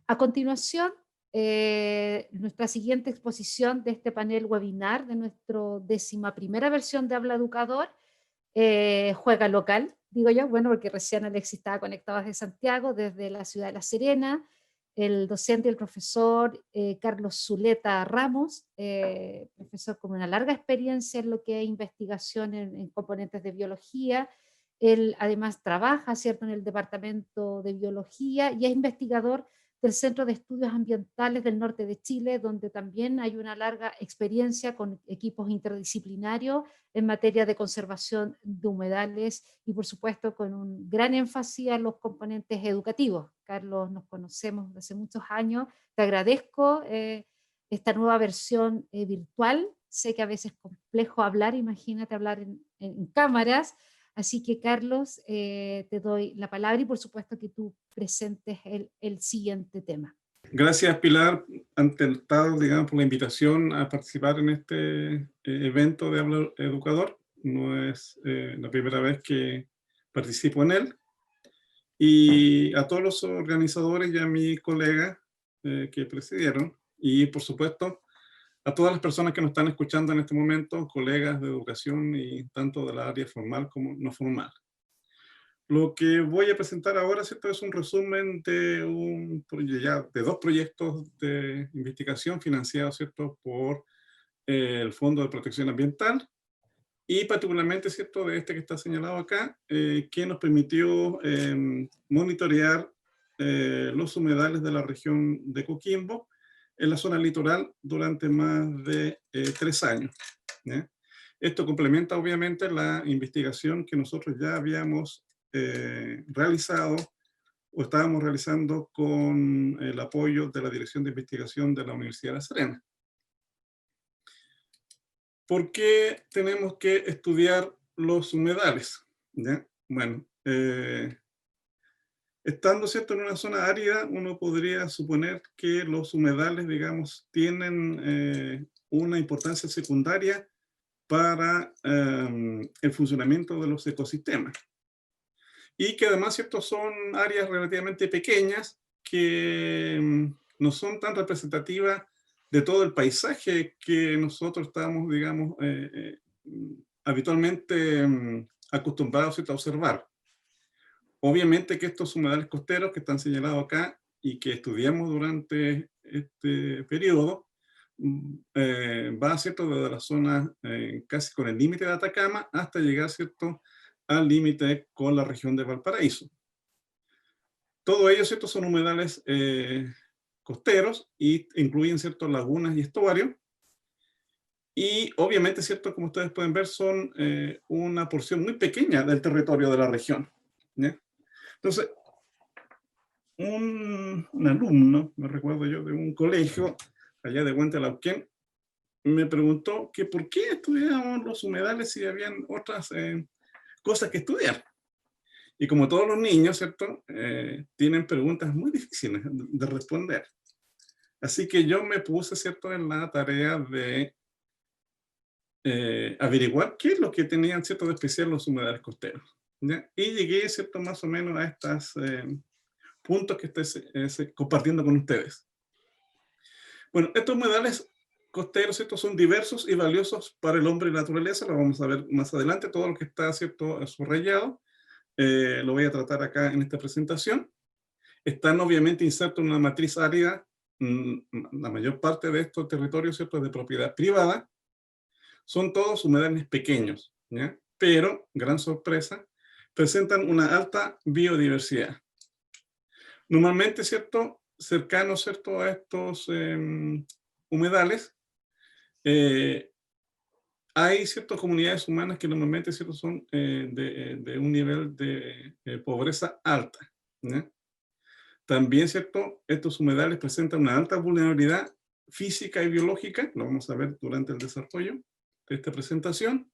A continuación, nuestra siguiente exposición de este panel webinar de nuestra 11ª versión de Habla Educador, juega local, digo yo, bueno, porque recién Alexis estaba conectado desde Santiago, desde la ciudad de La Serena. El docente y el profesor Carlos Zuleta Ramos, profesor con una larga experiencia en lo que es investigación en componentes de biología. Él además trabaja, ¿cierto?, en el departamento de biología y es investigador del Centro de Estudios Ambientales del Norte de Chile, donde también hay una larga experiencia con equipos interdisciplinarios en materia de conservación de humedales y, por supuesto, con un gran énfasis a los componentes educativos. Carlos, nos conocemos desde hace muchos años. Te agradezco esta nueva versión virtual. Sé que a veces es complejo hablar, imagínate hablar en cámaras. Así que, Carlos, te doy la palabra y por supuesto que tú presentes el siguiente tema. Gracias, Pilar, encantado, digamos, por la invitación a participar en este evento de Habla Educador. No es la primera vez que participo en él. Y a todos los organizadores y a mis colegas que presidieron, y por supuesto a todas las personas que nos están escuchando en este momento, colegas de educación y tanto de la área formal como no formal. Lo que voy a presentar ahora, ¿cierto?, es un resumen de, de dos proyectos de investigación financiados, ¿cierto?, por el Fondo de Protección Ambiental y particularmente, ¿cierto?, de este que está señalado acá, que nos permitió monitorear los humedales de la región de Coquimbo en la zona litoral durante más de 3 años. ¿Ya? Esto complementa obviamente la investigación que nosotros ya habíamos realizado o estábamos realizando con el apoyo de la Dirección de Investigación de la Universidad de La Serena. ¿Por qué tenemos que estudiar los humedales? ¿Ya? Bueno, estando, ¿cierto?, en una zona árida, uno podría suponer que los humedales, digamos, tienen una importancia secundaria para el funcionamiento de los ecosistemas. Y que además, ¿cierto?, son áreas relativamente pequeñas que no son tan representativas de todo el paisaje que nosotros estamos, digamos, habitualmente acostumbrados, ¿cierto?, a observar. Obviamente que estos humedales costeros que están señalados acá y que estudiamos durante este periodo, va, ¿cierto?, desde la zona casi con el límite de Atacama hasta llegar, ¿cierto?, al límite con la región de Valparaíso. Todo ello, ¿cierto?, son humedales costeros y incluyen, ¿cierto?, lagunas y estuarios. Y obviamente, ¿cierto?, como ustedes pueden ver, son una porción muy pequeña del territorio de la región. ¿Ya? Entonces, un alumno, me recuerdo yo, de un colegio allá de Huentelauquén, me preguntó que por qué estudiábamos los humedales si habían otras cosas que estudiar. Y como todos los niños, ¿cierto?, tienen preguntas muy difíciles de responder. Así que yo me puse, ¿cierto?, en la tarea de averiguar qué es lo que tenían, ¿cierto?, de especial los humedales costeros. ¿Ya? Y llegué, ¿cierto?, más o menos a estos puntos que estoy compartiendo con ustedes. Bueno, estos humedales costeros, ¿cierto?, son diversos y valiosos para el hombre y la naturaleza. Lo vamos a ver más adelante. Todo lo que está, ¿cierto?, subrayado lo voy a tratar acá en esta presentación. Están obviamente insertos en una matriz árida. La mayor parte de estos territorios, ¿cierto?, es de propiedad privada. Son todos humedales pequeños, ¿ya? Pero, gran sorpresa, presentan una alta biodiversidad. Normalmente, ¿cierto?, cercanos, ¿cierto?, a estos humedales, hay ciertas comunidades humanas que normalmente, ¿cierto?, son de un nivel de pobreza alta. ¿Ya? También, ¿cierto?, estos humedales presentan una alta vulnerabilidad física y biológica, lo vamos a ver durante el desarrollo de esta presentación.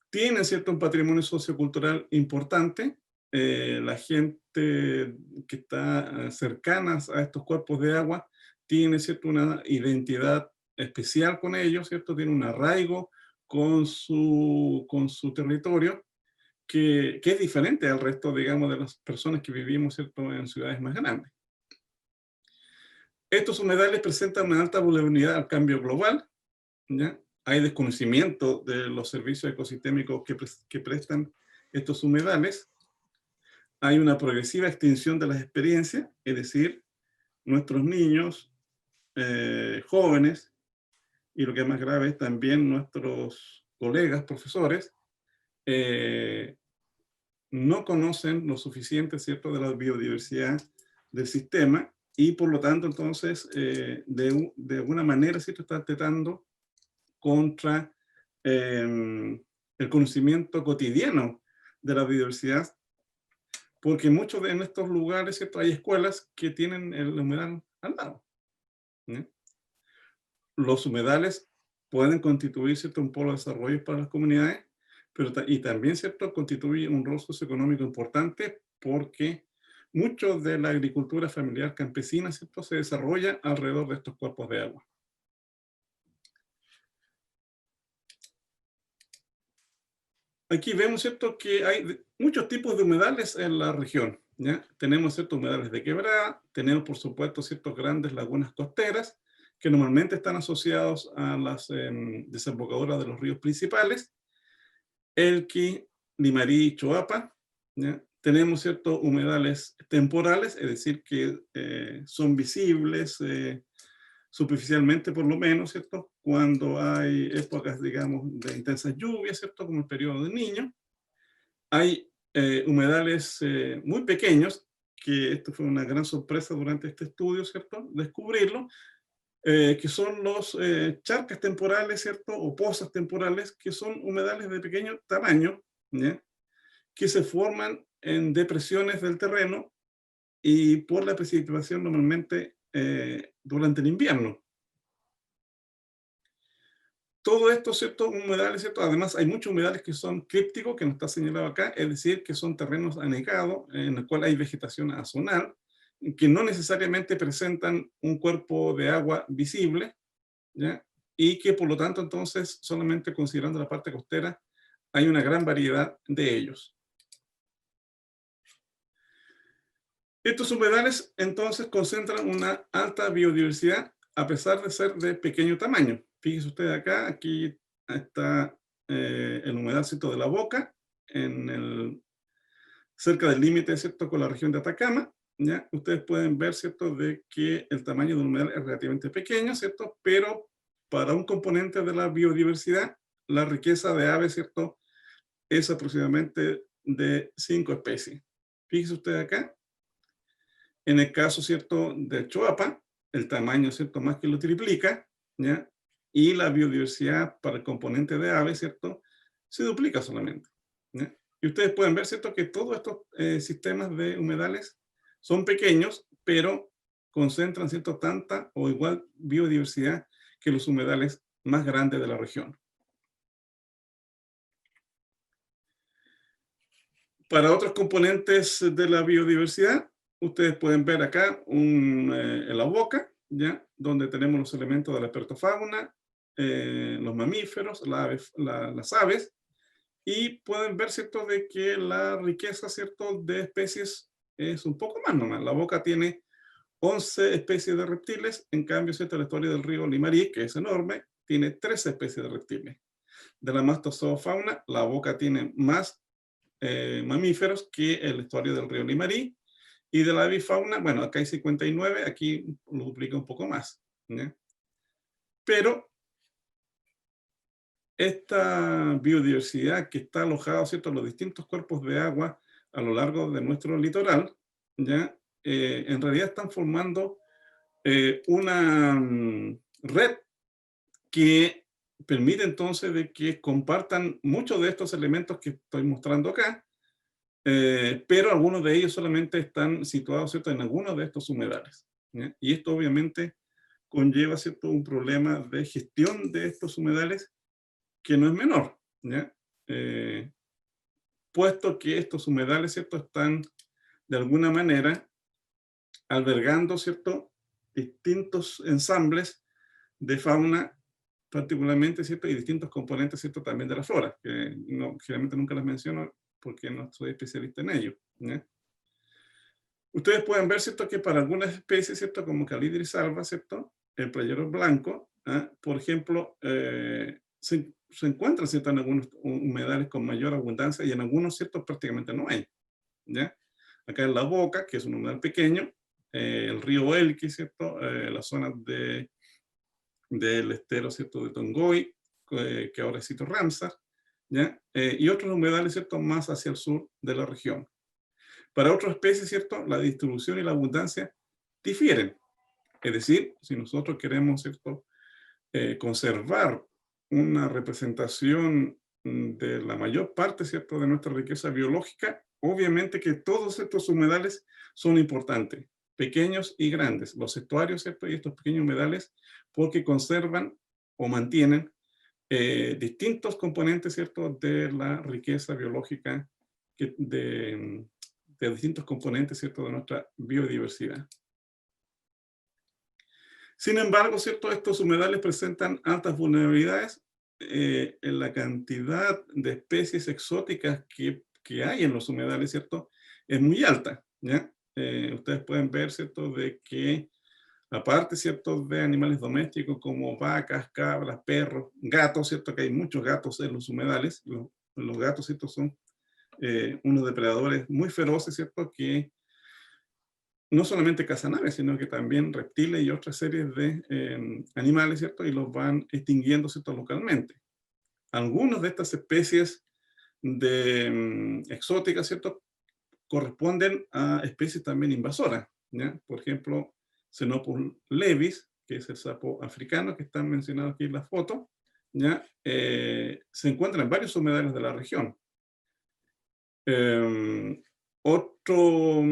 Tienen, ¿cierto?, un patrimonio sociocultural importante. La gente que está cercana a estos cuerpos de agua tiene, ¿cierto?, una identidad especial con ellos, ¿cierto?, tiene un arraigo con su territorio que es diferente al resto, digamos, de las personas que vivimos, ¿cierto?, en ciudades más grandes. Estos humedales presentan una alta vulnerabilidad al cambio global, ¿ya? Hay desconocimiento de los servicios ecosistémicos que prestan estos humedales. Hay una progresiva extinción de las experiencias, es decir, nuestros niños, jóvenes, y lo que es más grave es también nuestros colegas, profesores, eh, no conocen lo suficiente, ¿cierto?, de la biodiversidad del sistema y por lo tanto, entonces, de alguna manera, ¿cierto?, está atentando contra el conocimiento cotidiano de la biodiversidad, porque muchos de en estos lugares, ¿cierto?, hay escuelas que tienen el humedal al lado, ¿no? Los humedales pueden constituir, ¿cierto?, un polo de desarrollo para las comunidades, pero y también, ¿cierto?, constituye un rol socioeconómico importante porque mucho de la agricultura familiar campesina, ¿cierto?, se desarrolla alrededor de estos cuerpos de agua. Aquí vemos, ¿cierto?, que hay muchos tipos de humedales en la región, ¿ya? Tenemos ciertos humedales de quebrada, tenemos, por supuesto, ciertos grandes lagunas costeras, que normalmente están asociados a las desembocaduras de los ríos principales, Elqui, Limarí, Choapa, ¿ya? Tenemos ciertos humedales temporales, es decir, que son visibles, superficialmente por lo menos, ¿cierto? Cuando hay épocas, digamos, de intensas lluvias, ¿cierto? Como el periodo del Niño. Hay humedales muy pequeños, que esto fue una gran sorpresa durante este estudio, ¿cierto? Descubrirlo, que son los charcas temporales, ¿cierto? O pozas temporales, que son humedales de pequeño tamaño, ¿ya? Que se forman en depresiones del terreno y por la precipitación normalmente durante el invierno. Todo esto, ¿cierto? Humedales, ¿cierto? Además, hay muchos humedales que son crípticos, que no está señalado acá, es decir, que son terrenos anegados, en el cual hay vegetación azonal, que no necesariamente presentan un cuerpo de agua visible, ¿ya? Y que por lo tanto, entonces, solamente considerando la parte costera, hay una gran variedad de ellos. Estos humedales, entonces, concentran una alta biodiversidad a pesar de ser de pequeño tamaño. Fíjense ustedes acá, aquí está el humedalcito de la Boca, cerca del límite, ¿cierto?, con la región de Atacama, ¿ya? Ustedes pueden ver, ¿cierto?, de que el tamaño del humedal es relativamente pequeño, ¿cierto? Pero para un componente de la biodiversidad, la riqueza de aves, ¿cierto?, es aproximadamente de 5 especies. Fíjense ustedes acá, en el caso, ¿cierto?, de Choapa, el tamaño, ¿cierto?, más que lo triplica, ¿ya? Y la biodiversidad para el componente de aves, ¿cierto?, se duplica solamente, ¿ya? Y ustedes pueden ver, ¿cierto?, que todos estos sistemas de humedales son pequeños, pero concentran, ¿cierto?, tanta o igual biodiversidad que los humedales más grandes de la región. Para otros componentes de la biodiversidad, ustedes pueden ver acá en la boca, ¿ya? Donde tenemos los elementos de la espertofauna, los mamíferos, las aves, y pueden ver, ¿cierto?, de que la riqueza, ¿cierto?, de especies es un poco más nomás. La boca tiene 11 especies de reptiles, en cambio, ¿cierto?, la historia del río Limarí, que es enorme, tiene 13 especies de reptiles. De la mastozoofauna, la boca tiene más mamíferos que el estuario del río Limarí, y de la avifauna, bueno, acá hay 59, aquí lo duplica un poco más, ¿ya? Pero esta biodiversidad que está alojada, ¿cierto?, en los distintos cuerpos de agua a lo largo de nuestro litoral, ¿ya? En realidad están formando una red que permite entonces de que compartan muchos de estos elementos que estoy mostrando acá, pero algunos de ellos solamente están situados, ¿cierto?, en algunos de estos humedales, ¿ya? Y esto obviamente conlleva, ¿cierto?, un problema de gestión de estos humedales que no es menor, ¿ya? Eh, Puesto que estos humedales, ¿cierto?, están de alguna manera albergando, ¿cierto?, distintos ensambles de fauna particularmente, ¿cierto?, y distintos componentes, ¿cierto?, también de la flora, que no, generalmente nunca las menciono porque no soy especialista en ello, ¿ya? Ustedes pueden ver, ¿cierto?, que para algunas especies, ¿cierto?, como Calidris alba, ¿cierto?, el playero blanco, ¿ah? Por ejemplo, se encuentran, ¿cierto?, en algunos humedales con mayor abundancia y en algunos, ¿cierto?, prácticamente no hay, ¿ya? Acá en La Boca, que es un humedal pequeño, el río Elqui, ¿cierto?, la zona del estero, ¿cierto?, de Tongoy, que ahora es sitio Ramsar, ¿ya? Y otros humedales, ¿cierto?, más hacia el sur de la región. Para otras especies, ¿cierto?, la distribución y la abundancia difieren. Es decir, si nosotros queremos, ¿cierto?, conservar una representación de la mayor parte, ¿cierto?, de nuestra riqueza biológica, obviamente que todos estos humedales son importantes, pequeños y grandes, los estuarios, ¿cierto?, y estos pequeños humedales, porque conservan o mantienen distintos componentes, ¿cierto?, de la riqueza biológica de distintos componentes, ¿cierto?, de nuestra biodiversidad. Sin embargo, ¿cierto?, estos humedales presentan altas vulnerabilidades en la cantidad de especies exóticas que hay en los humedales, ¿cierto?, es muy alta, ¿ya? Ustedes pueden ver, ¿cierto?, de que aparte, ¿cierto?, de animales domésticos como vacas, cabras, perros, gatos, ¿cierto?, que hay muchos gatos en los humedales. Los gatos, ¿cierto?, son unos depredadores muy feroces, ¿cierto?, que no solamente cazan aves, sino que también reptiles y otras series de animales, ¿cierto?, y los van extinguiendo, ¿cierto?, localmente. Algunas de estas especies exóticas, ¿cierto?, corresponden a especies también invasoras, ¿ya? Por ejemplo, Xenopus levis, que es el sapo africano que está mencionado aquí en la foto, ¿ya? Se encuentra en varios humedales de la región. Otro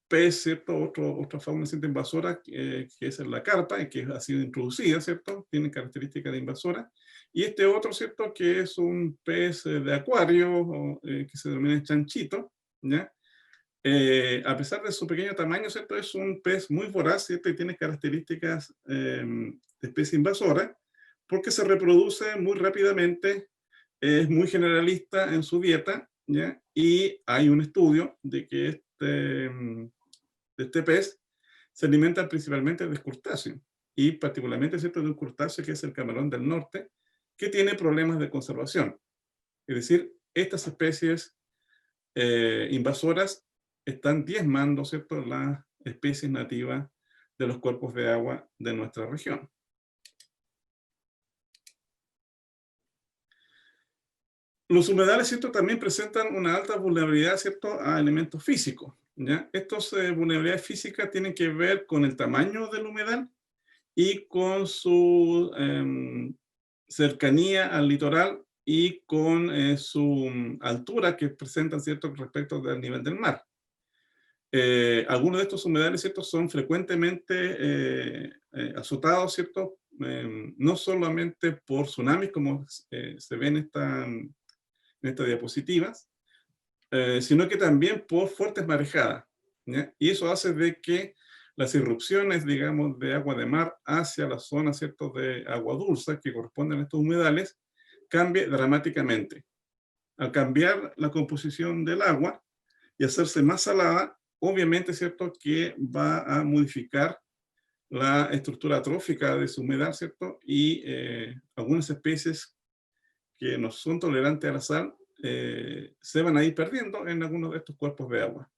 pez, ¿cierto? Otra fauna ¿cierto? Invasora, que es la carpa, y que ha sido introducida, ¿cierto? Tiene características de invasora. Y este otro, ¿cierto? Que es un pez de acuario, que se denomina chanchito, ¿ya? A pesar de su pequeño tamaño, ¿cierto? Es un pez muy voraz, ¿cierto? Y tiene características de especie invasora, porque se reproduce muy rápidamente, es muy generalista en su dieta, ¿ya? Y hay un estudio de que este pez se alimenta principalmente de crustáceos, y particularmente, ¿cierto?, de un crustáceo que es el camarón del norte, que tiene problemas de conservación. Es decir, estas especies invasoras están diezmando, ¿cierto?, las especies nativas de los cuerpos de agua de nuestra región. Los humedales, ¿cierto?, también presentan una alta vulnerabilidad, ¿cierto?, a elementos físicos, ¿ya? Estas vulnerabilidades físicas tienen que ver con el tamaño del humedal y con su cercanía al litoral y con su altura que presentan, ¿cierto?, respecto del nivel del mar. Algunos de estos humedales, ¿cierto?, son frecuentemente azotados, ¿cierto?, no solamente por tsunamis, como se ve en estas diapositivas, sino que también por fuertes marejadas, ¿ya? Y eso hace de que las irrupciones, digamos, de agua de mar hacia las zonas, ¿cierto?, de agua dulce que corresponden a estos humedales, cambie dramáticamente. Al cambiar la composición del agua y hacerse más salada, obviamente, ¿cierto?, que va a modificar la estructura trófica de su humedal, ¿cierto? Y algunas especies que no son tolerantes a la sal se van a ir perdiendo en algunos de estos cuerpos de agua.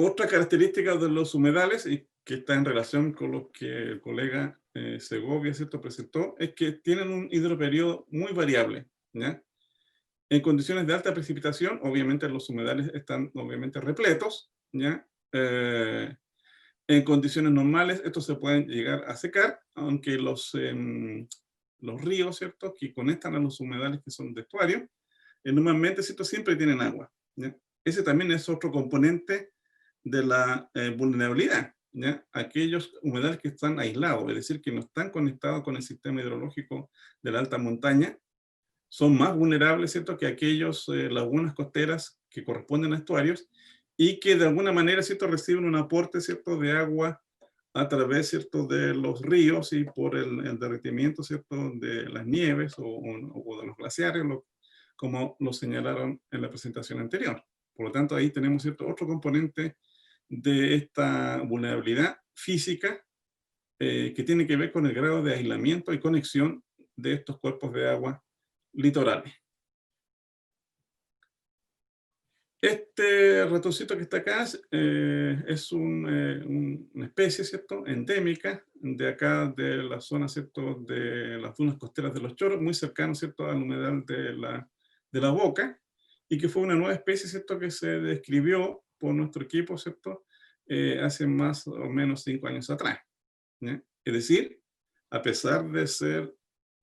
Otra característica de los humedales, y que está en relación con lo que el colega Segovia, ¿cierto?, presentó, es que tienen un hidroperiodo muy variable, ¿ya? En condiciones de alta precipitación, obviamente los humedales están obviamente repletos, ¿ya? En condiciones normales, estos se pueden llegar a secar, aunque los ríos, ¿cierto?, que conectan a los humedales que son de estuario, normalmente, ¿cierto?, siempre tienen agua, ¿ya? Ese también es otro componente de la vulnerabilidad, ¿ya? Aquellos humedales que están aislados, es decir, que no están conectados con el sistema hidrológico de la alta montaña, son más vulnerables, ¿cierto?, que aquellos lagunas costeras que corresponden a estuarios y que de alguna manera, ¿cierto?, reciben un aporte, ¿cierto?, de agua a través, ¿cierto?, de los ríos y por el derretimiento, ¿cierto?, de las nieves o de los glaciares, como lo señalaron en la presentación anterior. Por lo tanto, ahí tenemos, ¿cierto?, otro componente de esta vulnerabilidad física que tiene que ver con el grado de aislamiento y conexión de estos cuerpos de agua litorales. Este ratoncito que está acá es una especie, ¿cierto?, endémica de acá, de la zona, ¿cierto?, de las dunas costeras de los Choros, muy cercano, ¿cierto?, al humedal de la Boca, y que fue una nueva especie, ¿cierto?, que se describió por nuestro equipo, ¿cierto?, hace más o menos 5 años atrás, ¿ya? Es decir, a pesar de ser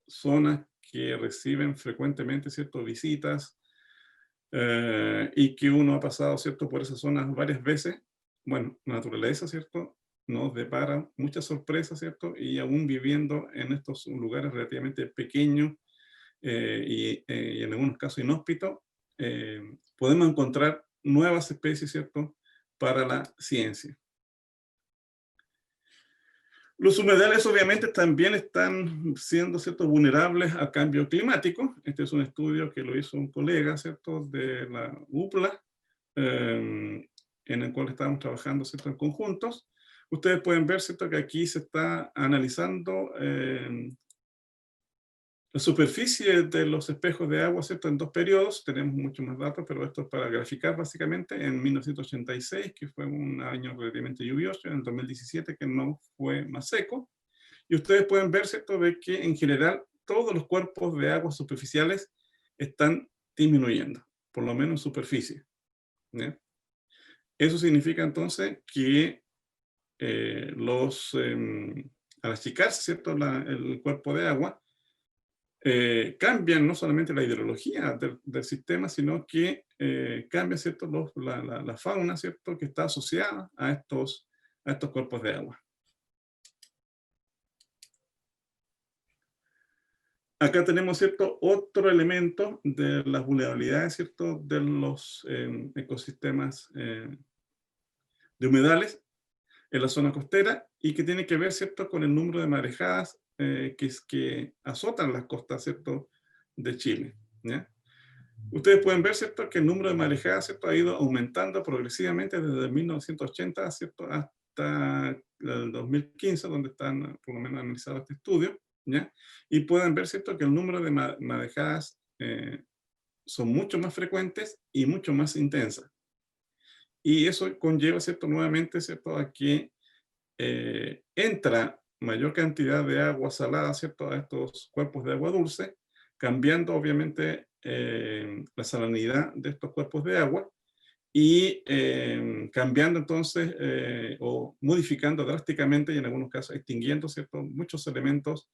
zonas que reciben frecuentemente, ¿cierto?, visitas, y que uno ha pasado, ¿cierto?, por esas zonas varias veces, bueno, la naturaleza, ¿cierto?, nos depara muchas sorpresas, ¿cierto?, y aún viviendo en estos lugares relativamente pequeños y en algunos casos inhóspitos, podemos encontrar nuevas especies, ¿cierto?, para la ciencia. Los humedales obviamente también están siendo, ¿cierto?, vulnerables al cambio climático. Este es un estudio que lo hizo un colega, ¿cierto?, de la UPLA, en el cual estábamos trabajando, ¿cierto?, en conjuntos. Ustedes pueden ver, ¿cierto?, que aquí se está analizando la superficie de los espejos de agua, ¿cierto?, en 2 periodos. Tenemos mucho más datos, pero esto es para graficar básicamente en 1986, que fue un año relativamente lluvioso, en el 2017, que no fue más seco. Y ustedes pueden ver, ¿cierto?, de que en general todos los cuerpos de agua superficiales están disminuyendo, por lo menos en superficie, ¿ya? Eso significa entonces que al achicarse, ¿cierto?, el cuerpo de agua, cambian no solamente la hidrología del sistema, sino que cambia, ¿cierto?, la fauna, ¿cierto?, que está asociada a estos cuerpos de agua. Acá tenemos, ¿cierto?, otro elemento de las vulnerabilidades, ¿cierto?, de los ecosistemas de humedales en la zona costera, y que tiene que ver, ¿cierto?, con el número de marejadas que azotan las costas, ¿cierto?, de Chile, ¿ya? Ustedes pueden ver, ¿cierto?, que el número de marejadas, ¿cierto?, ha ido aumentando progresivamente desde 1980, ¿cierto?, hasta el 2015, donde están por lo menos analizado este estudio, ¿ya? Y pueden ver, ¿cierto?, que el número de marejadas son mucho más frecuentes y mucho más intensas. Y eso conlleva, ¿cierto?, nuevamente, ¿cierto?, a que entra mayor cantidad de agua salada, ¿cierto?, a estos cuerpos de agua dulce, cambiando obviamente la salinidad de estos cuerpos de agua y cambiando entonces o modificando drásticamente y en algunos casos extinguiendo, ¿cierto?, muchos elementos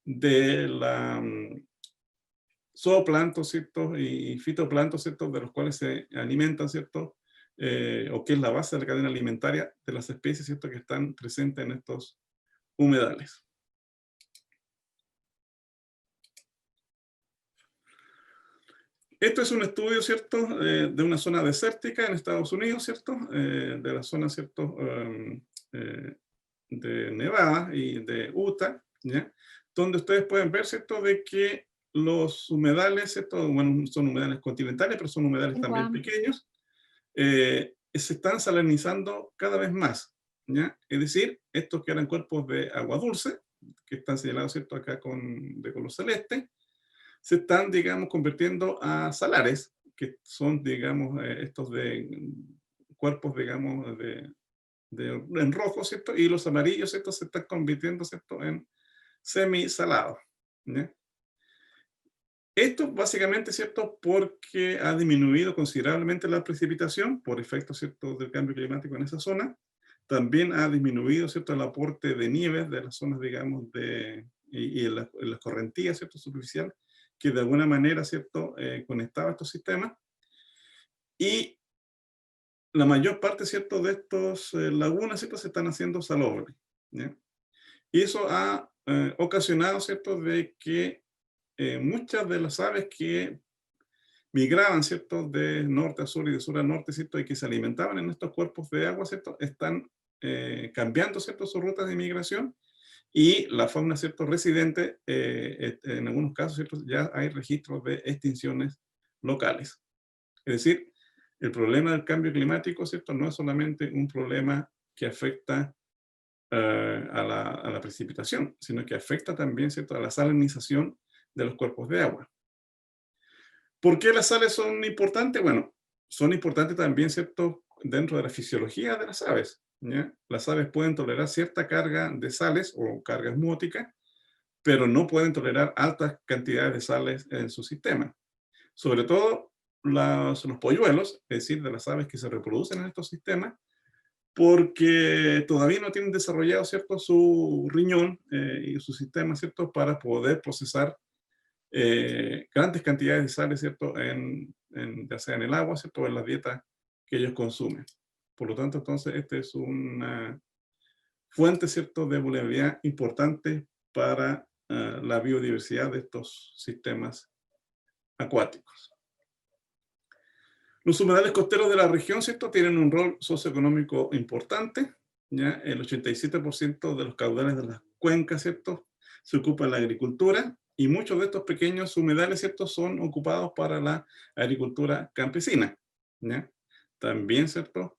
de la zooplancton, ¿cierto?, y fitoplancton, ¿cierto?, de los cuales se alimentan, ¿cierto?, o que es la base de la cadena alimentaria de las especies, ¿cierto?, que están presentes en estos humedales. Esto es un estudio, ¿cierto?, de una zona desértica en Estados Unidos, ¿cierto?, de la zona, ¿cierto?, de Nevada y de Utah, ¿ya?, donde ustedes pueden ver, ¿cierto?, de que los humedales, ¿cierto?, bueno, son humedales continentales, pero son humedales Tengo también hambre. pequeños, se están salinizando cada vez más, ¿ya? Es decir, estos que eran cuerpos de agua dulce, que están señalados, ¿cierto?, acá de color celeste, se están, digamos, convirtiendo a salares, que son, digamos, estos de cuerpos, digamos, en rojo, ¿cierto? Y los amarillos, ¿cierto?, se están convirtiendo, ¿cierto?, en semisalados, ¿ya? Esto básicamente, ¿cierto?, porque ha disminuido considerablemente la precipitación por efecto, ¿cierto?, del cambio climático en esa zona. También ha disminuido, ¿cierto?, el aporte de nieves de las zonas, digamos, y en las correntías, ¿cierto?, superficiales, que de alguna manera, ¿cierto?, conectaba estos sistemas. Y la mayor parte, ¿cierto?, de estos lagunas, ¿cierto?, se están haciendo salobres, ¿ya? Y eso ha ocasionado, ¿cierto?, de que muchas de las aves que migraban, ¿cierto?, de norte a sur y de sur a norte, ¿cierto?, y que se alimentaban en estos cuerpos de agua, ¿cierto?, están cambiando, ¿cierto?, sus rutas de migración, y la fauna, ¿cierto?, residente, en algunos casos, ¿cierto?, ya hay registros de extinciones locales. Es decir, el problema del cambio climático, ¿cierto?, no es solamente un problema que afecta a la precipitación, sino que afecta también, ¿cierto?, a la salinización de los cuerpos de agua. ¿Por qué las sales son importantes? Bueno, son importantes también, ¿cierto?, dentro de la fisiología de las aves, ¿ya? Las aves pueden tolerar cierta carga de sales o carga osmótica, pero no pueden tolerar altas cantidades de sales en su sistema. Sobre todo los polluelos, es decir, de las aves que se reproducen en estos sistemas, porque todavía no tienen desarrollado, ¿cierto?, su riñón y su sistema, ¿cierto?, para poder procesar grandes cantidades de sales, ¿cierto?, ya sea en el agua, ¿cierto?, o en las dietas que ellos consumen. Por lo tanto, entonces, esta es una fuente, ¿cierto?, de vulnerabilidad importante para la biodiversidad de estos sistemas acuáticos. Los humedales costeros de la región, ¿cierto?, tienen un rol socioeconómico importante, ¿ya? El 87% de los caudales de las cuencas, ¿cierto?, se ocupa en la agricultura, y muchos de estos pequeños humedales, ¿cierto?, son ocupados para la agricultura campesina, ¿ya? También, ¿cierto?,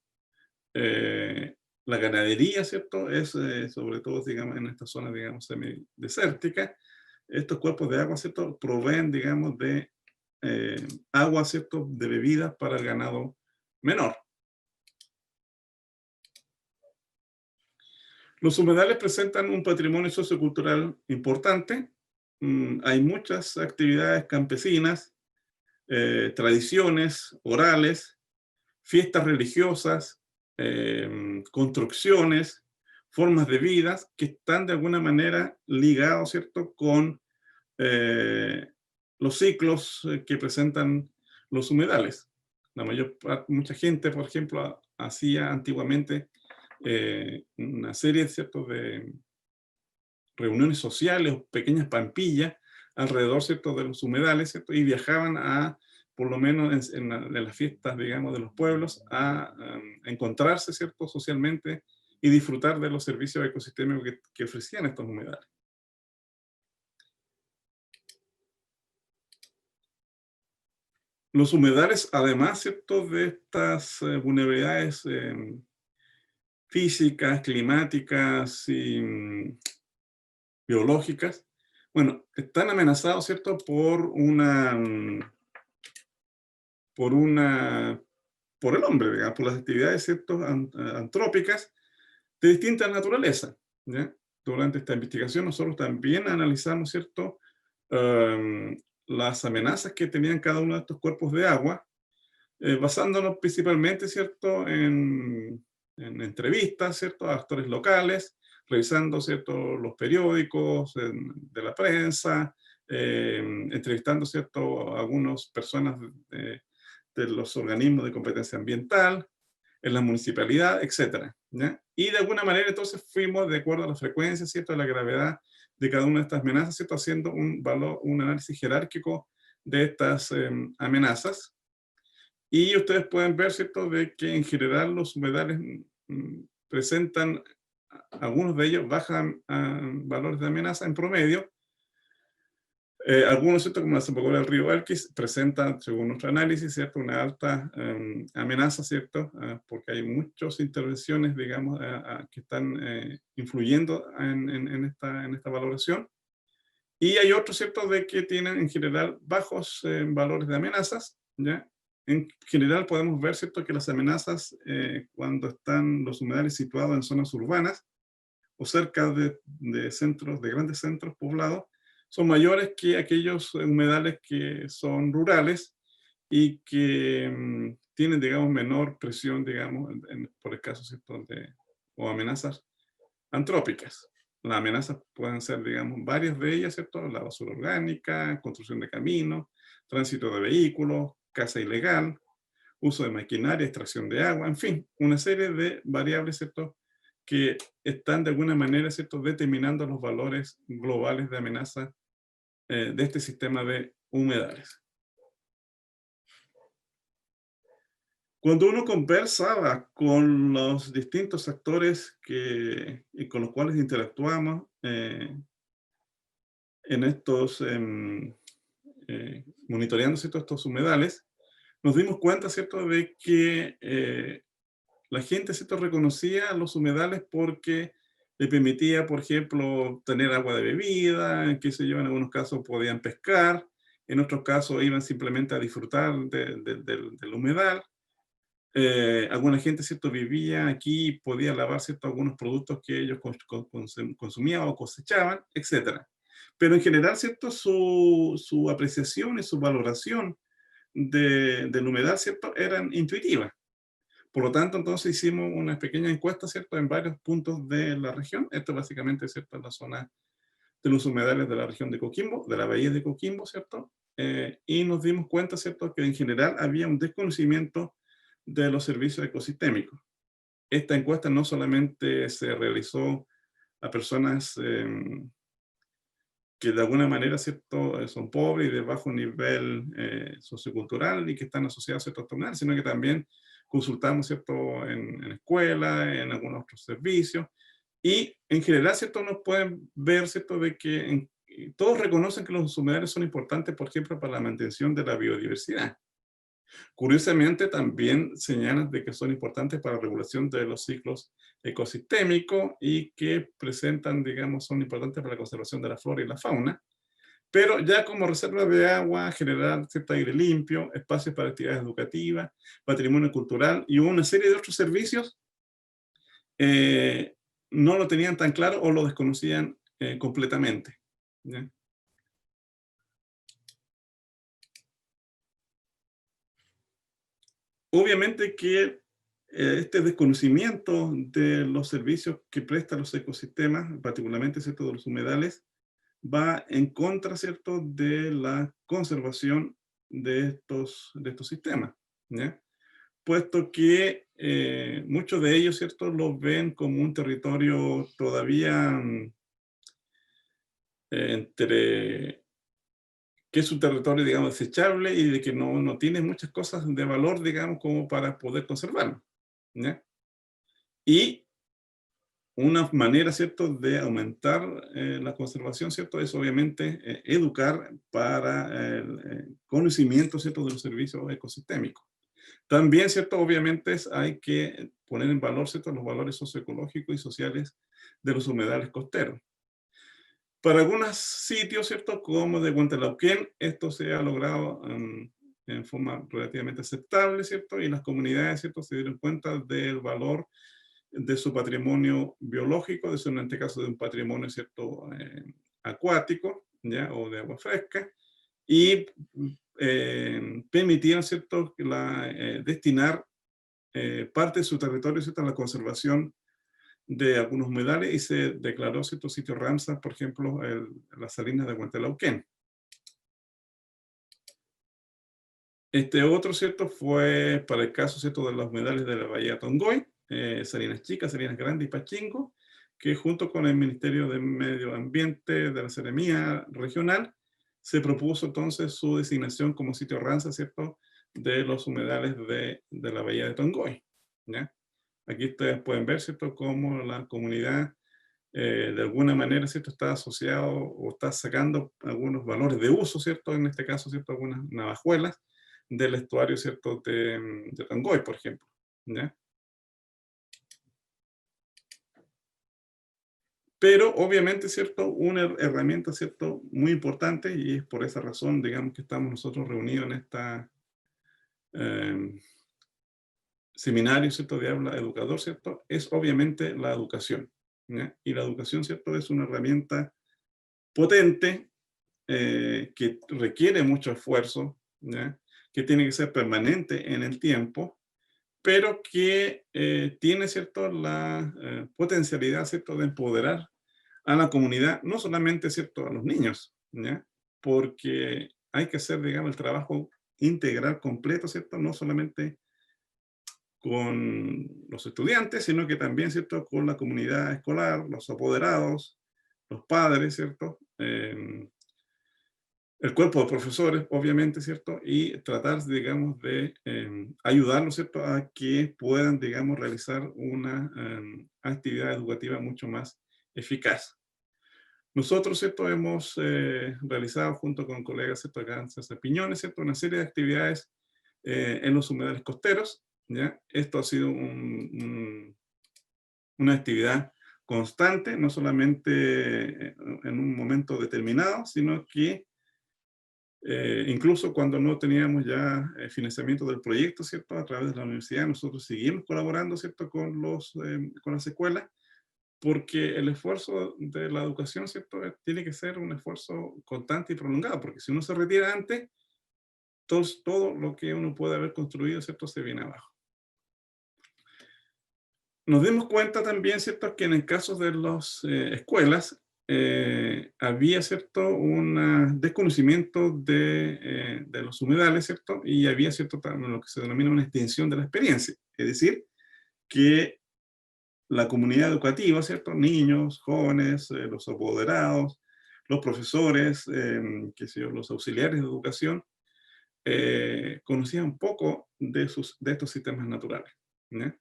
la ganadería, ¿cierto?, es sobre todo, digamos, en estas zonas, digamos, semidesérticas. Estos cuerpos de agua, ¿cierto?, proveen, digamos, de eh, agua, ¿cierto?, de bebidas para el ganado menor. Los humedales presentan un patrimonio sociocultural importante. Hay muchas actividades campesinas, tradiciones orales, fiestas religiosas, construcciones, formas de vida que están de alguna manera ligados, ¿cierto?, con eh, los ciclos que presentan los humedales. Mucha gente, por ejemplo, hacía antiguamente una serie, ¿cierto?, de reuniones sociales o pequeñas pampillas alrededor, ¿cierto?, de los humedales, ¿cierto?, y viajaban a, por lo menos en las fiestas, digamos, de los pueblos, a encontrarse, ¿cierto?, socialmente y disfrutar de los servicios ecosistémicos que ofrecían estos humedales. Los humedales, además, ¿cierto?, de estas vulnerabilidades físicas, climáticas y biológicas, bueno, están amenazados, ¿cierto?, por una, por el hombre, digamos, por las actividades, ¿cierto?, antrópicas de distinta naturaleza, ¿ya? Durante esta investigación nosotros también analizamos, ¿cierto?, las amenazas que tenían cada uno de estos cuerpos de agua, basándonos principalmente, ¿cierto?, en entrevistas, ¿cierto?, a actores locales, revisando, ¿cierto?, los periódicos de la prensa, entrevistando, ¿cierto?, a algunas personas de los organismos de competencia ambiental, en la municipalidad, etcétera, ¿ya? Y de alguna manera entonces fuimos, de acuerdo a la frecuencia, ¿cierto?, a la gravedad de cada una de estas amenazas, ¿cierto?, haciendo un análisis jerárquico de estas amenazas. Y ustedes pueden ver, ¿cierto?, de que en general los humedales presentan, algunos de ellos bajan valores de amenaza en promedio. Algunos, ¿cierto?, como la desembocadura del río Elqui, presentan, según nuestro análisis, ¿cierto?, una alta amenaza, ¿cierto?, porque hay muchas intervenciones, digamos, que están influyendo en esta valoración. Y hay otros, ¿cierto?, de que tienen en general bajos valores de amenazas, ¿ya? En general podemos ver, ¿cierto?, que las amenazas, cuando están los humedales situados en zonas urbanas o cerca de centros, de grandes centros poblados, son mayores que aquellos humedales que son rurales y que tienen, digamos, menor presión, digamos, por el caso, ¿cierto?, o amenazas antrópicas. Las amenazas pueden ser, digamos, varias de ellas, ¿cierto? La basura orgánica, construcción de caminos, tránsito de vehículos, caza ilegal, uso de maquinaria, extracción de agua, en fin, una serie de variables, ¿cierto?, que están de alguna manera, ¿cierto?, determinando los valores globales de amenaza de este sistema de humedales. Cuando uno conversa con los distintos actores y con los cuales interactuamos en estos monitoreando, ¿cierto?, estos humedales, nos dimos cuenta, ¿cierto?, de que la gente, ¿cierto?, reconocía los humedales porque le permitía, por ejemplo, tener agua de bebida, qué sé yo, en algunos casos podían pescar, en otros casos iban simplemente a disfrutar del humedal. Alguna gente, ¿cierto?, vivía aquí y podía lavar, ¿cierto?, algunos productos que ellos consumían o cosechaban, etcétera. Pero en general, ¿cierto?, su apreciación y su valoración del humedal, ¿cierto?, eran intuitivas. Por lo tanto, entonces hicimos una pequeña encuesta, ¿cierto?, en varios puntos de la región. Esto básicamente, ¿cierto?, en la zona de los humedales de la región de Coquimbo, de la bahía de Coquimbo, ¿cierto? Y nos dimos cuenta, ¿cierto?, que en general había un desconocimiento de los servicios ecosistémicos. Esta encuesta no solamente se realizó a personas que de alguna manera, ¿cierto?, son pobres y de bajo nivel sociocultural y que están asociados a ciertos actividades, sino que también consultamos, ¿cierto?, en escuelas, en algunos otros servicios, y en general, ¿cierto?, nos pueden ver, ¿cierto?, de que todos reconocen que los humedales son importantes, por ejemplo, para la mantención de la biodiversidad. Curiosamente, también señalan de que son importantes para la regulación de los ciclos ecosistémicos y que presentan, digamos, son importantes para la conservación de la flora y la fauna, pero ya como reserva de agua, generar cierto aire limpio, espacios para actividades educativas, patrimonio cultural y una serie de otros servicios, eh, no lo tenían tan claro o lo desconocían completamente, ¿ya? Obviamente que este desconocimiento de los servicios que prestan los ecosistemas, particularmente, ¿cierto?, de los humedales, va en contra, ¿cierto?, de la conservación de estos sistemas, ¿ya? Puesto que muchos de ellos, ¿cierto?, los ven como un territorio todavía entre que es un territorio, digamos, desechable y de que no tiene muchas cosas de valor, digamos, como para poder conservarlo, ¿ya? Y una manera, ¿cierto?, de aumentar la conservación, ¿cierto?, es obviamente educar para el conocimiento, ¿cierto?, de los servicios ecosistémicos. También, ¿cierto?, obviamente hay que poner en valor, ¿cierto?, los valores socioecológicos y sociales de los humedales costeros. Para algunos sitios, ¿cierto?, como de Huantalauquén, esto se ha logrado en forma relativamente aceptable, ¿cierto? Y las comunidades, ¿cierto?, se dieron cuenta del valor de su patrimonio biológico, en este caso de un patrimonio, ¿cierto?, acuático, ¿ya?, o de agua fresca, y permitieron, ¿cierto?, destinar parte de su territorio, ¿cierto?, a la conservación de algunos humedales y se declaró cierto sitio Ramsar, por ejemplo, las salinas de Huantalauquén. Este otro, ¿cierto?, fue para el caso, ¿cierto?, de los humedales de la Bahía de Tongoy, Salinas Chicas, Salinas Grandes y Pachingo, que junto con el Ministerio de Medio Ambiente de la Seremía Regional, se propuso entonces su designación como sitio Ramsar, ¿cierto?, de los humedales de la Bahía de Tongoy, ¿ya? Aquí ustedes pueden ver, ¿cierto?, cómo la comunidad de alguna manera, ¿cierto?, está asociado o está sacando algunos valores de uso, ¿cierto?, en este caso, ¿cierto?, algunas navajuelas del estuario, ¿cierto?, de Tongoy, por ejemplo, ¿ya? Pero obviamente, ¿cierto?, una herramienta, ¿cierto?, muy importante, y es por esa razón, digamos, que estamos nosotros reunidos en esta seminario, ¿cierto?, de habla educador, ¿cierto?, es obviamente la educación, ¿ya? Y la educación, ¿cierto?, es una herramienta potente que requiere mucho esfuerzo, ¿ya?, que tiene que ser permanente en el tiempo, pero que tiene, ¿cierto?, la potencialidad, ¿cierto?, de empoderar a la comunidad, no solamente, ¿cierto?, a los niños, ¿ya?, porque hay que hacer, digamos, el trabajo integral completo, ¿cierto?, no solamente con los estudiantes, sino que también, ¿cierto?, con la comunidad escolar, los apoderados, los padres, ¿cierto?, el cuerpo de profesores, obviamente, ¿cierto? Y tratar, digamos, de ayudarlos, ¿cierto?, a que puedan, digamos, realizar una actividad educativa mucho más eficaz. Nosotros, ¿cierto?, hemos realizado junto con colegas, ¿cierto?, acá en César Piñones, ¿cierto?, una serie de actividades en los humedales costeros, ¿ya? Esto ha sido una actividad constante, no solamente en un momento determinado, sino que incluso cuando no teníamos ya financiamiento del proyecto, ¿cierto? A través de la universidad, nosotros seguimos colaborando, ¿cierto? Con las escuelas, porque el esfuerzo de la educación, ¿cierto? Tiene que ser un esfuerzo constante y prolongado, porque si uno se retira antes, todo lo que uno puede haber construido, ¿cierto? Se viene abajo. Nos dimos cuenta también, ¿cierto?, que en el caso de las escuelas había, ¿cierto?, un desconocimiento de los humedales, ¿cierto?, y había, ¿cierto?, también lo que se denomina una extensión de la experiencia. Es decir, que la comunidad educativa, ¿cierto?, niños, jóvenes, los apoderados, los profesores, qué sé yo, los auxiliares de educación, conocían poco de estos sistemas naturales, ¿ya?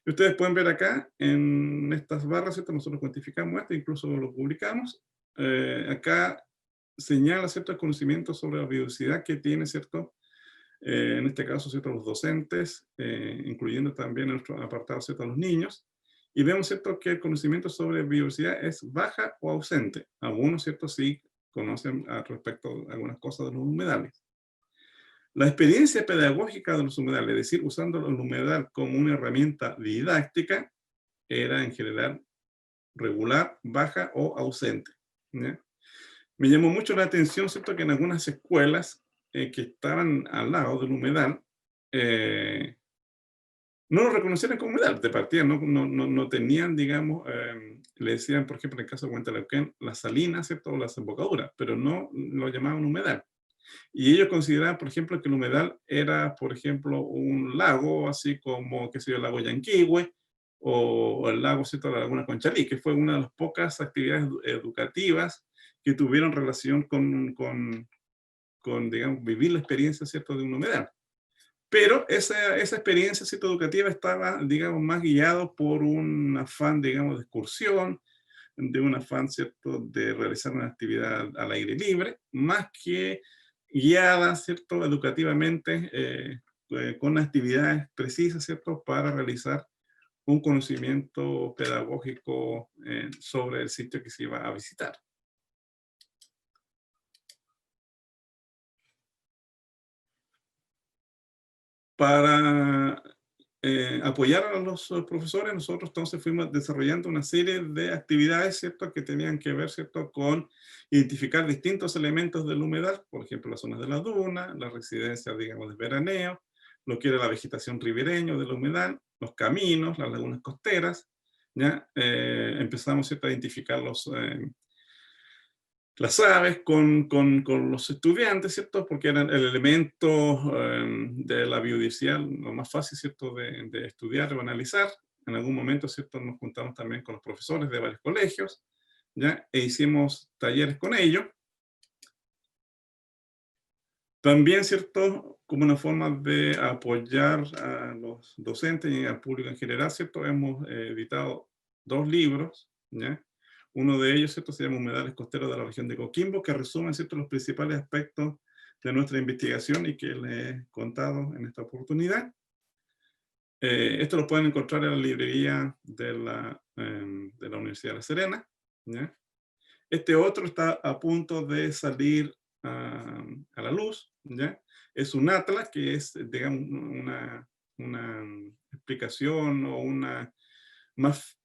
Y ustedes pueden ver acá en estas barras, ¿cierto? Nosotros cuantificamos esto, incluso lo publicamos. Acá señala ciertos conocimientos sobre la biodiversidad que tiene, ¿cierto? En este caso, ¿cierto? Los docentes, incluyendo también en nuestro apartado, ¿cierto? Los niños. Y vemos, ¿cierto?, que el conocimiento sobre biodiversidad es baja o ausente. Algunos, ¿cierto?, sí conocen al respecto algunas cosas de los humedales. La experiencia pedagógica de los humedales, es decir, usando el humedal como una herramienta didáctica, era en general regular, baja o ausente, ¿ya? Me llamó mucho la atención, ¿cierto?, que en algunas escuelas que estaban al lado del humedal, no lo reconocieran como humedal, de partida, no tenían, digamos, le decían, por ejemplo, en el caso de Huentalauquén, las salinas, ¿cierto?, o las embocaduras, pero no lo llamaban humedal. Y ellos consideraban, por ejemplo, que el humedal era, por ejemplo, un lago, así como, qué sé yo, el lago Yanquihue, o el lago, ¿cierto?, de la Laguna Conchalí, que fue una de las pocas actividades educativas que tuvieron relación con, digamos, vivir la experiencia, ¿cierto?, de un humedal. Pero esa experiencia, ¿cierto?, educativa estaba, digamos, más guiado por un afán, digamos, de excursión, de un afán, ¿cierto?, de realizar una actividad al aire libre, más que guiada, ¿cierto?, educativamente, con actividades precisas, ¿cierto?, para realizar un conocimiento pedagógico sobre el sitio que se iba a visitar. Para apoyar a los profesores, nosotros entonces fuimos desarrollando una serie de actividades, ¿cierto?, que tenían que ver, ¿cierto?, con identificar distintos elementos del humedal, por ejemplo, las zonas de la duna, las residencias, digamos, de veraneo, lo que era la vegetación ribereña del humedal, los caminos, las lagunas costeras, ¿ya? Empezamos, ¿cierto?, a identificar las aves con los estudiantes, ¿cierto? Porque eran el elemento de la biodiversidad lo más fácil, ¿cierto?, de estudiar o analizar. En algún momento, ¿cierto?, nos juntamos también con los profesores de varios colegios, ¿ya? E hicimos talleres con ellos. También, ¿cierto?, como una forma de apoyar a los docentes y al público en general, ¿cierto?, hemos editado 2 libros, ¿ya? Uno de ellos, ¿cierto?, se llama Humedales Costeros de la región de Coquimbo, que resumen, ¿cierto?, los principales aspectos de nuestra investigación y que les he contado en esta oportunidad. Esto lo pueden encontrar en la librería de la Universidad de La Serena, ¿ya? Este otro está a punto de salir a la luz, ¿ya? Es un atlas que es, digamos, una explicación o una más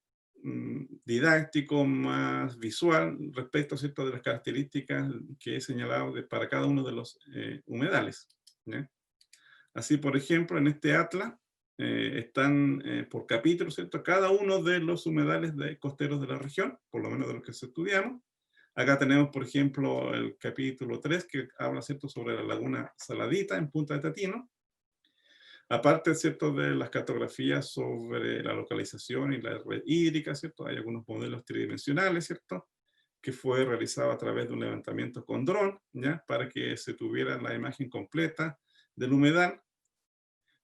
didáctico, más visual respecto, ¿cierto?, de las características que he señalado para cada uno de los humedales, ¿ya? Así, por ejemplo, en este atlas están por capítulo, ¿cierto?, cada uno de los humedales costeros de la región, por lo menos de los que estudiamos. Acá tenemos, por ejemplo, el capítulo 3 que habla, ¿cierto?, sobre la laguna Saladita en Punta de Tatino. Aparte, ¿cierto?, de las cartografías sobre la localización y la red hídrica, ¿cierto? Hay algunos modelos tridimensionales, ¿cierto?, que fue realizado a través de un levantamiento con dron, ¿ya?, para que se tuviera la imagen completa del humedal.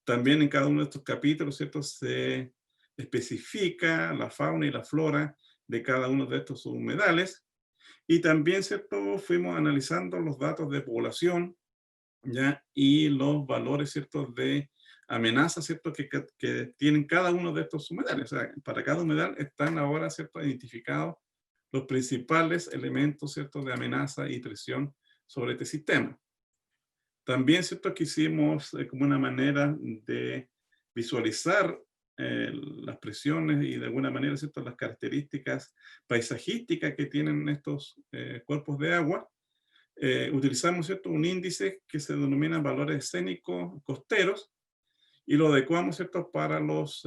También en cada uno de estos capítulos, ¿cierto?, se especifica la fauna y la flora de cada uno de estos humedales. Y también, ¿cierto?, fuimos analizando los datos de población, ¿ya? Y los valores, ¿cierto?, de amenaza, ¿cierto?, que tienen cada uno de estos humedales. O sea, para cada humedal están ahora, ¿cierto?, identificados los principales elementos, ¿cierto?, de amenaza y presión sobre este sistema. También, ¿cierto?, que hicimos como una manera de visualizar las presiones y de alguna manera, ¿cierto?, las características paisajísticas que tienen estos cuerpos de agua. Utilizamos, ¿cierto?, un índice que se denomina valores escénicos costeros y lo adecuamos, ¿cierto?, para los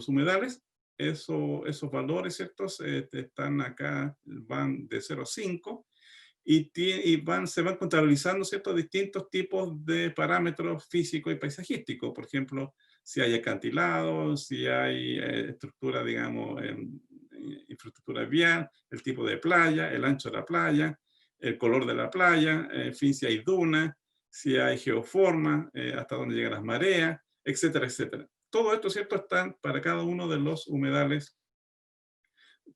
humedales. Esos valores, ¿cierto?, están acá, van de 0 a 5 y se van contabilizando, ¿cierto?, distintos tipos de parámetros físicos y paisajísticos. Por ejemplo, si hay acantilados, si hay estructura, digamos, infraestructura vial, el tipo de playa, el ancho de la playa, el color de la playa, en fin, si hay dunas, si hay geoforma, hasta dónde llegan las mareas, etcétera, etcétera. Todo esto, ¿cierto?, está para cada uno de los humedales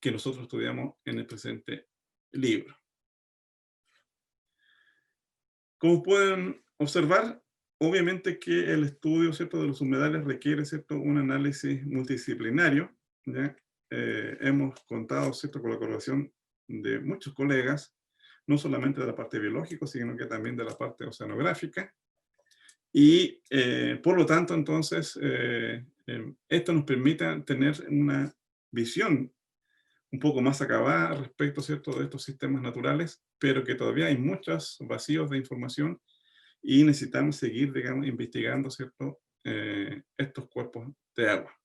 que nosotros estudiamos en el presente libro. Como pueden observar, obviamente que el estudio, ¿cierto?, de los humedales requiere, ¿cierto?, un análisis multidisciplinario, ¿ya? Hemos contado, ¿cierto?, con la colaboración de muchos colegas, no solamente de la parte biológica, sino que también de la parte oceanográfica. Y por lo tanto, entonces, esto nos permite tener una visión un poco más acabada respecto, ¿cierto?, de estos sistemas naturales, pero que todavía hay muchos vacíos de información y necesitamos seguir, digamos, investigando, ¿cierto?, estos cuerpos de agua.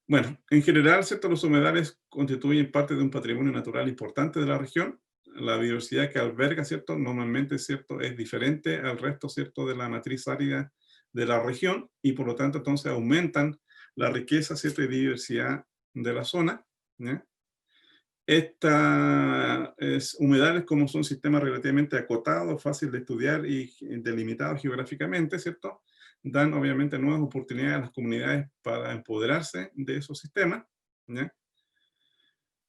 Bueno, en general, ¿cierto?, los humedales constituyen parte de un patrimonio natural importante de la región. La biodiversidad que alberga, ¿cierto?, normalmente, ¿cierto?, es diferente al resto, ¿cierto?, de la matriz árida de la región y por lo tanto, entonces, aumentan la riqueza, ¿cierto?, y diversidad de la zona, ¿ya? Humedales, como son sistemas relativamente acotados, fácil de estudiar y delimitados geográficamente, ¿cierto?, dan obviamente nuevas oportunidades a las comunidades para empoderarse de esos sistemas, ¿ya?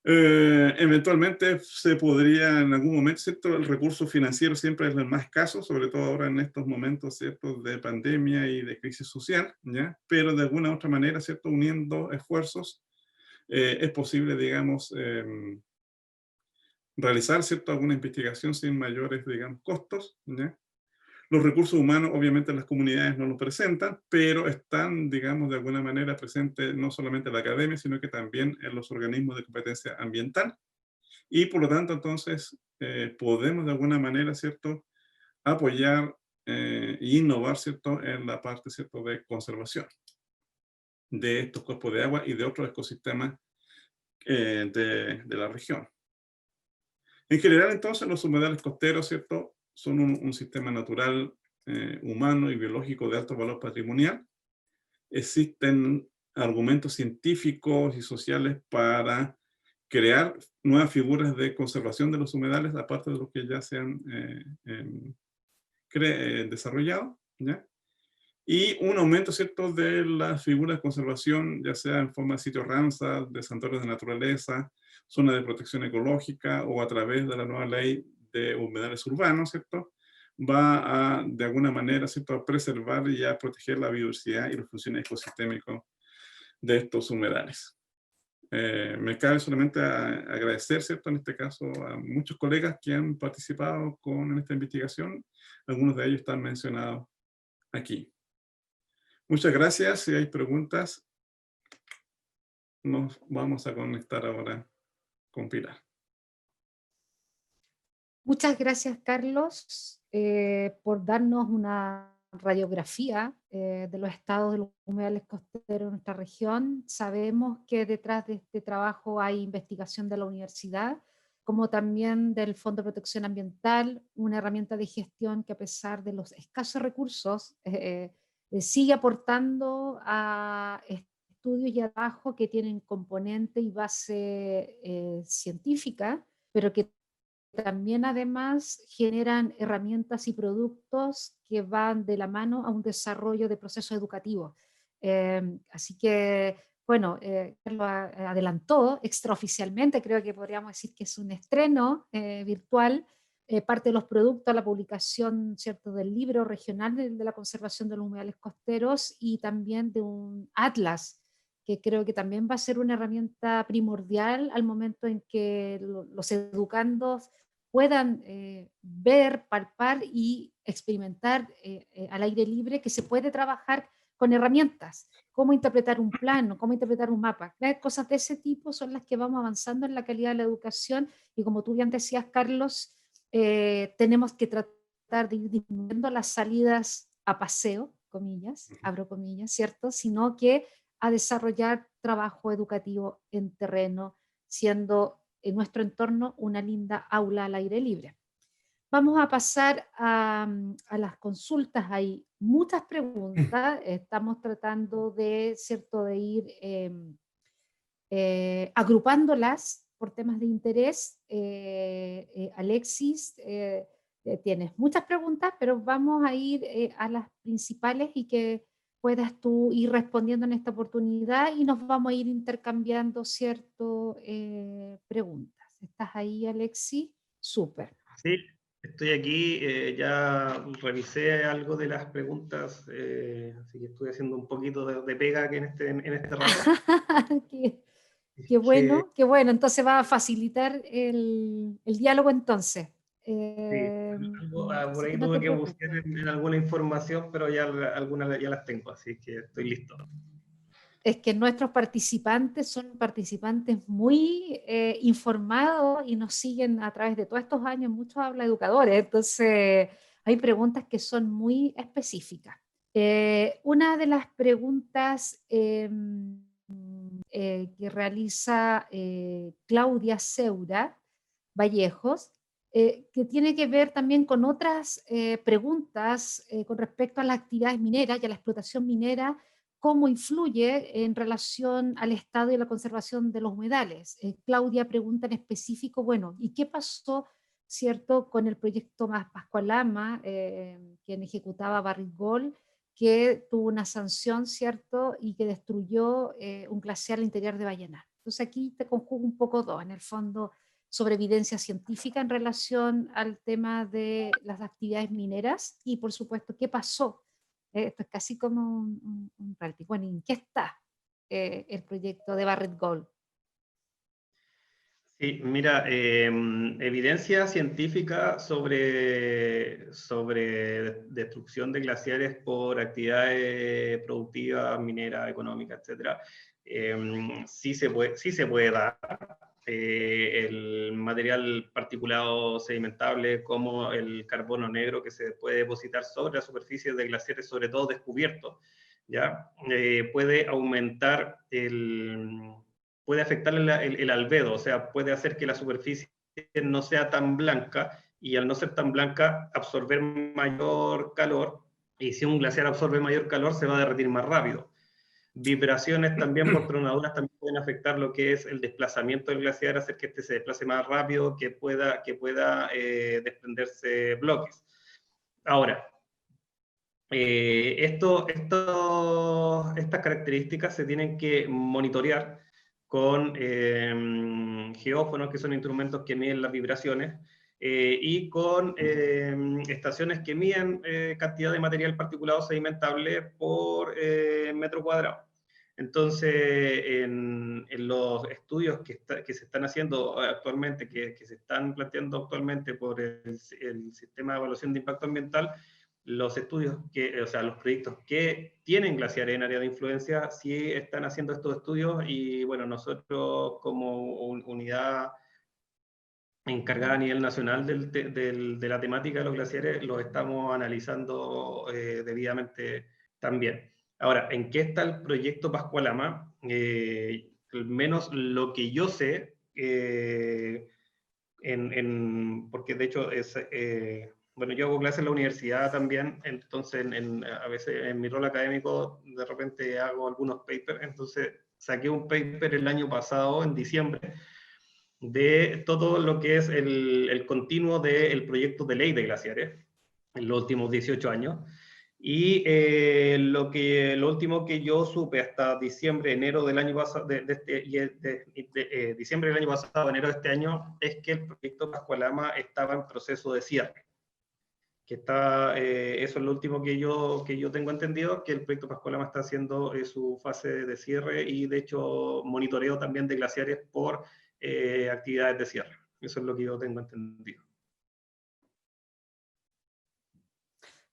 Eventualmente se podría en algún momento, ¿cierto? El recurso financiero siempre es el más escaso, sobre todo ahora en estos momentos, ¿cierto?, de pandemia y de crisis social, ¿ya? Pero de alguna u otra manera, ¿cierto?, uniendo esfuerzos, es posible, digamos, realizar, ¿cierto?, alguna investigación sin mayores, digamos, costos, ¿ya? Los recursos humanos, obviamente, las comunidades no los presentan, pero están, digamos, de alguna manera presentes no solamente en la academia, sino que también en los organismos de competencia ambiental. Y por lo tanto, entonces, podemos de alguna manera, ¿cierto?, apoyar e innovar, ¿cierto?, en la parte, ¿cierto?, de conservación de estos cuerpos de agua y de otros ecosistemas de la región. En general, entonces, los humedales costeros, ¿cierto?, son un sistema natural, humano y biológico de alto valor patrimonial. Existen argumentos científicos y sociales para crear nuevas figuras de conservación de los humedales, aparte de los que ya se han desarrollado, ¿ya? Y un aumento, ¿cierto?, de las figuras de conservación, ya sea en forma de sitios Ramsar, de santuarios de naturaleza, zona de protección ecológica o a través de la nueva ley de humedales urbanos, ¿cierto? Va a, de alguna manera, ¿cierto?, a preservar y a proteger la biodiversidad y las funciones ecosistémicas de estos humedales. Me cabe solamente agradecer, ¿cierto?, en este caso a muchos colegas que han participado en esta investigación. Algunos de ellos están mencionados aquí. Muchas gracias. Si hay preguntas, nos vamos a conectar ahora con Pilar. Muchas gracias, Carlos, por darnos una radiografía de los estados de los humedales costeros en nuestra región. Sabemos que detrás de este trabajo hay investigación de la universidad, como también del Fondo de Protección Ambiental, una herramienta de gestión que a pesar de los escasos recursos sigue aportando a estudios y a trabajo que tienen componente y base científica, pero que también además generan herramientas y productos que van de la mano a un desarrollo de procesos educativos. Así que bueno, lo adelantó extraoficialmente, creo que podríamos decir que es un estreno virtual, parte de los productos, la publicación, ¿cierto?, del libro regional de la conservación de los humedales costeros y también de un atlas, que creo que también va a ser una herramienta primordial al momento en que los educandos puedan ver, palpar y experimentar al aire libre que se puede trabajar con herramientas, cómo interpretar un plano, cómo interpretar un mapa. Cosas de ese tipo son las que vamos avanzando en la calidad de la educación y como tú bien decías, Carlos, tenemos que tratar de ir disminuyendo las salidas a paseo, comillas, abro comillas, ¿cierto? Sino que a desarrollar trabajo educativo en terreno, siendo en nuestro entorno una linda aula al aire libre. Vamos a pasar a las consultas. Hay muchas preguntas. Estamos tratando de, ¿cierto?, de ir agrupándolas por temas de interés. Alexis, tienes muchas preguntas, pero vamos a ir a las principales y que puedas tú ir respondiendo en esta oportunidad y nos vamos a ir intercambiando, ¿cierto?, preguntas. ¿Estás ahí, Alexis? Súper. Sí, estoy aquí, ya revisé algo de las preguntas, así que estoy haciendo un poquito de pega aquí en este rato. qué, Que, qué bueno, entonces va a facilitar el diálogo entonces. sí, por Así que ahí no te tuve que buscar preocupes. en alguna información, pero ya algunas ya las tengo, así que estoy listo. Es que nuestros participantes son participantes muy informados y nos siguen a través de todos estos años, muchos habla educadores, entonces hay preguntas que son muy específicas. Una de las preguntas que realiza Claudia Seura Vallejos, que tiene que ver también con otras preguntas con respecto a las actividades mineras y a la explotación minera, cómo influye en relación al estado y la conservación de los humedales. Claudia pregunta en específico, bueno, ¿y qué pasó, cierto, con el proyecto más Pascualama, quien ejecutaba Barrigol, que tuvo una sanción, cierto, y que destruyó un glaciar al interior de Vallenar? Entonces aquí te conjugo un poco dos, en el fondo, sobre evidencia científica en relación al tema de las actividades mineras y, por supuesto, qué pasó. Esto es casi como un reality. Bueno, ¿en qué está el proyecto de Barrick Gold? Sí, mira, evidencia científica sobre destrucción de glaciares por actividades productivas, mineras, económicas, etcétera, sí se puede dar. El material particulado sedimentable como el carbono negro que se puede depositar sobre la superficie de glaciares, sobre todo descubiertos, ¿ya? Puede aumentar puede afectar el albedo, o sea, puede hacer que la superficie no sea tan blanca y al no ser tan blanca absorber mayor calor, y si un glaciar absorbe mayor calor se va a derretir más rápido. Vibraciones también por tronaduras también pueden afectar lo que es el desplazamiento del glaciar, hacer que este se desplace más rápido, que pueda desprenderse bloques. Ahora, estas características se tienen que monitorear con geófonos, que son instrumentos que miden las vibraciones, y con estaciones que miden cantidad de material particulado sedimentable por metro cuadrado. Entonces, en los estudios que se están haciendo actualmente, que se están planteando actualmente por el sistema de evaluación de impacto ambiental, los estudios o sea, los proyectos que tienen glaciares en área de influencia sí están haciendo estos estudios y bueno, nosotros como unidad encargada a nivel nacional de la temática de los glaciares los estamos analizando debidamente también. Ahora, ¿en qué está el proyecto Pascualama? Al menos lo que yo sé, porque de hecho es... bueno, yo hago clases en la universidad también, entonces a veces en mi rol académico de repente hago algunos papers, entonces saqué un paper el año pasado, en diciembre, de todo lo que es el continuo del proyecto de ley de glaciares en los últimos 18 años. Y lo último que yo supe hasta diciembre, enero del año pasado, diciembre del año pasado, enero de este año, es que el proyecto Pascualama estaba en proceso de cierre. Que está, eso es lo último que yo tengo entendido, que el proyecto Pascualama está haciendo su fase de cierre y de hecho monitoreo también de glaciares por actividades de cierre. Eso es lo que yo tengo entendido.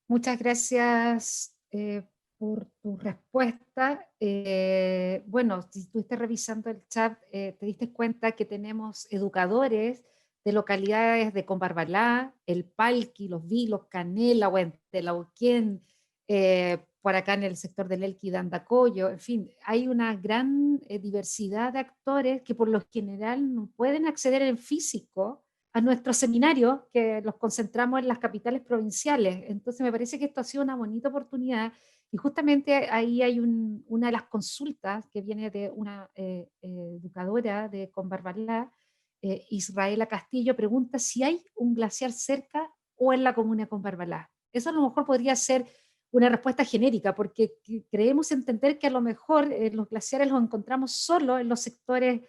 Muchas gracias por tu respuesta. Bueno, si estuviste revisando el chat, te diste cuenta que tenemos educadores de localidades de Combarbalá, El Palqui, Los Vilos, Canela, Huentelauquén, por acá en el sector del Elqui de Andacollo, en fin, hay una gran diversidad de actores que por lo general no pueden acceder en físico a nuestros seminarios, que los concentramos en las capitales provinciales. Entonces me parece que esto ha sido una bonita oportunidad y justamente ahí hay una de las consultas que viene de una educadora de Combarbalá, Israela Castillo, pregunta si hay un glaciar cerca o en la comuna de Combarbalá. Eso a lo mejor podría ser una respuesta genérica, porque creemos entender que a lo mejor los glaciares los encontramos solo en los sectores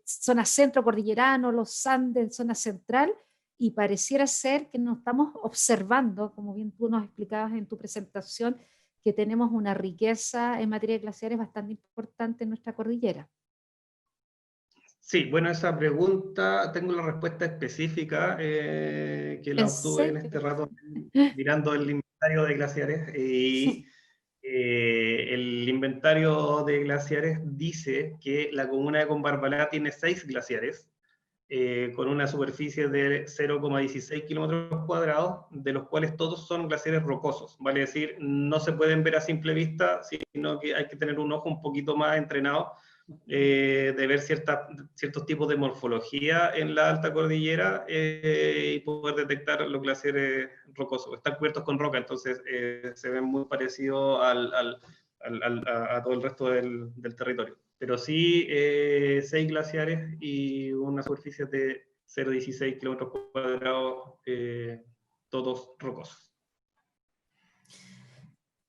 zona centro cordillerano, los Andes, zona central, y pareciera ser que nos estamos observando, como bien tú nos explicabas en tu presentación, que tenemos una riqueza en materia de glaciares bastante importante en nuestra cordillera. Sí, bueno, esa pregunta tengo la respuesta específica que la obtuve en este rato mirando el inventario de glaciares y el inventario de glaciares dice que la comuna de Combarbalá tiene 6 glaciares con una superficie de 0,16 kilómetros cuadrados, de los cuales todos son glaciares rocosos, vale decir, no se pueden ver a simple vista, sino que hay que tener un ojo un poquito más entrenado de ver ciertos tipos de morfología en la alta cordillera y poder detectar los glaciares rocosos. Están cubiertos con roca, entonces se ven muy parecidos a todo el resto del territorio. Pero sí, 6 glaciares y una superficie de 0,16 kilómetros cuadrados, todos rocosos.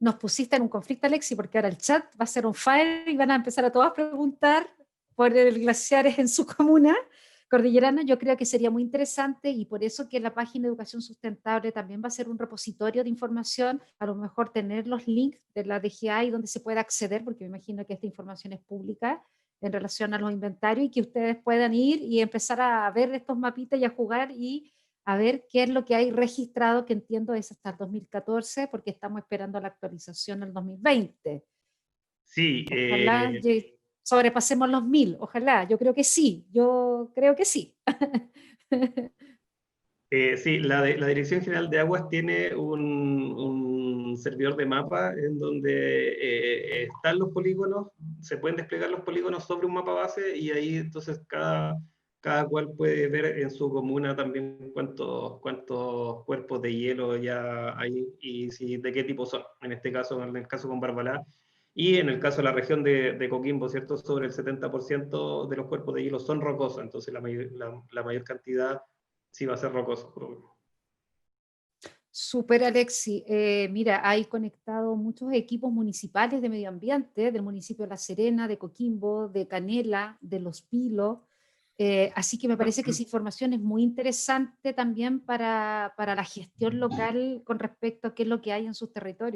Nos pusiste en un conflicto, Alexi, porque ahora el chat va a ser un fire y van a empezar a todas preguntar por el glaciares en su comuna cordillerana. Yo creo que sería muy interesante y por eso que la página de Educación Sustentable también va a ser un repositorio de información, a lo mejor tener los links de la DGI donde se pueda acceder, porque me imagino que esta información es pública en relación a los inventarios y que ustedes puedan ir y empezar a ver estos mapitas y a jugar y a ver qué es lo que hay registrado, que entiendo es hasta el 2014, porque estamos esperando la actualización al 2020. Sí. Ojalá sobrepasemos los 1000, ojalá, yo creo que sí, yo creo que sí. Sí, la Dirección General de Aguas tiene un servidor de mapa en donde están los polígonos, se pueden desplegar los polígonos sobre un mapa base y ahí entonces cada cual puede ver en su comuna también cuántos cuerpos de hielo ya hay y de qué tipo son. En este caso, en el caso con Barbalá, y en el caso de la región de Coquimbo, ¿cierto? Sobre el 70% de los cuerpos de hielo son rocosos, entonces la mayor cantidad sí va a ser rocoso. Super Alexi, mira, hay conectado muchos equipos municipales de medio ambiente, del municipio de La Serena, de Coquimbo, de Canela, de Los Pilos, así que me parece que esa información es muy interesante también para la gestión local con respecto a qué es lo que hay en sus territorios.